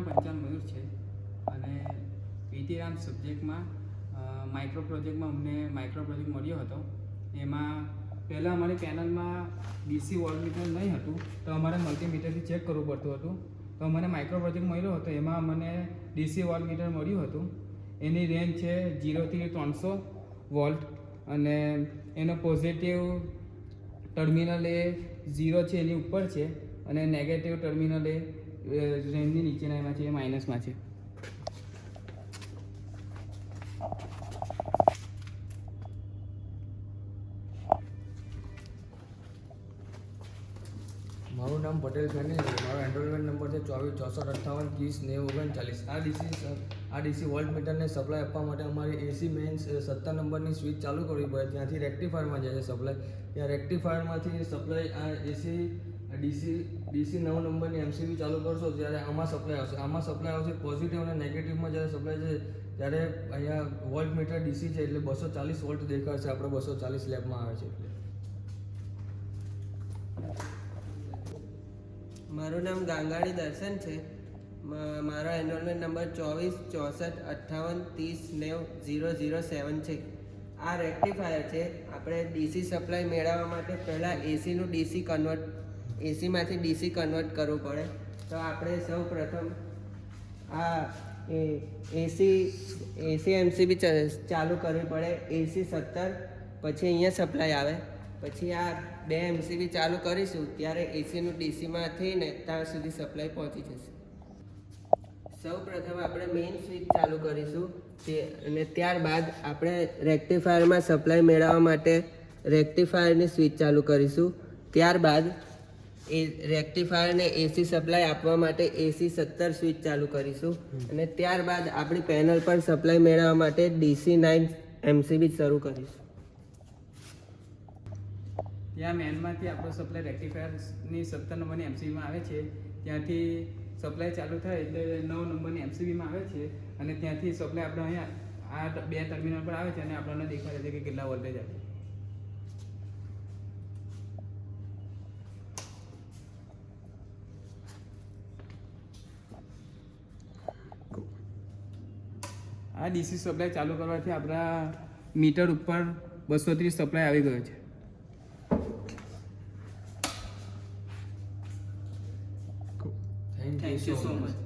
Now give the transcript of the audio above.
પંચાલ મયુર છે અને PT Ram સબ્જેક્ટમાં micro પ્રોજેક્ટમાં અમને માઇક્રો પ્રોજેક્ટ મળ્યો હતો. એમાં પહેલાં અમારી પેનલમાં ડીસી વોલ્ટમીટર નહીં હતું તો અમારે મલ્ટીમીટરથી ચેક કરવું પડતું હતું. તો મને માઇક્રો પ્રોજેક્ટ મળ્યો હતો એમાં મને ડીસી વોલ્ટમીટર મળ્યું હતું. એની રેન્જ છે 0 થી 300 વોલ્ટ અને એનો પોઝિટિવ ટર્મિનલ એ 0 છે એની ઉપર છે અને નેગેટિવ ટર્મિનલ એ રેન્જની નીચેના એમાં છે એ માઇનસમાં છે. મારું નામ પટેલ ફેની, મારો એન્રોલમેન્ટ નંબર છે 24 64 30 90 39. આ ડીસી વોલ્ટ મીટરને સપ્લાય આપવા માટે અમારી એસી મેઇન્સ 17 નંબરની સ્વિચ ચાલુ કરવી પડે. ત્યાંથી રેક્ટિફાયરમાં જાય છે સપ્લાય. ત્યાં રેક્ટિફાયરમાંથી સપ્લાય આ એસી ડીસી 9 નંબરની એમસીબી ચાલુ કરશો ત્યારે આમાં સપ્લાય આવશે. આમાં સપ્લાય આવશે પોઝિટિવ અને નેગેટિવમાં જ્યારે સપ્લાય છે ત્યારે અહીંયા વોલ્ટ મીટર ડીસી છે એટલે 240 વોલ્ટ દેખાડશે. આપણે 240 લેબમાં આવે છે એટલે. મારું નામ ગાંગાડી દર્શન છે. મારો એનરોલમેન્ટ નંબર 24 64 58 30 90 007 છે. આ રેક્ટિફાયર છે. આપણે ડીસી સપ્લાય મેળવવા માટે પહેલાં એસીનું એસીમાંથી ડીસી કન્વર્ટ કરવું પડે. તો આપણે સૌ પ્રથમ આ એસી એમસીબી ચાલુ કરવી પડે. એસી 17 પછી અહીંયા સપ્લાય આવે. પછી આ 2 એમસીબી ચાલુ કરીશું ત્યારે એસીનું ડીસીમાં થઈને ત્યાં સુધી સપ્લાય પહોંચી જશે. સૌ પ્રથમ આપણે મેઇન સ્વિચ ચાલુ કરીશું અને ત્યારબાદ આપણે રેક્ટિફાયરમાં સપ્લાય મેળવવા માટે રેક્ટિફાયરની સ્વિચ ચાલુ કરીશું. ત્યારબાદ રેક્ટિફાયરને એસી સપ્લાય આપવા માટે એસી 17 સ્વિચ ચાલુ કરીશું અને ત્યારબાદ આપણી પેનલ પર સપ્લાય મેળવવા માટે ડીસી 9 એમસીબી શરૂ કરીશું. ત્યાં મેનમાંથી આપણો સપ્લાય રેક્ટિફાયરની 17 નંબરની એમસીબીમાં આવે છે. ત્યાંથી સપ્લાય ચાલુ થાય એટલે 9 નંબરની એમસીબીમાં આવે છે અને ત્યાંથી સપ્લાય આપણે અહીંયા આ 2 ટર્મિનલ પર આવે છે અને આપણને દેખાડે છે કે કેટલા વોલ્ટેજ આવે. આ ડીસી સપ્લાય ચાલુ કરવાથી આપણા મીટર ઉપર 230 સપ્લાય આવી ગયો છે. Thank you so much.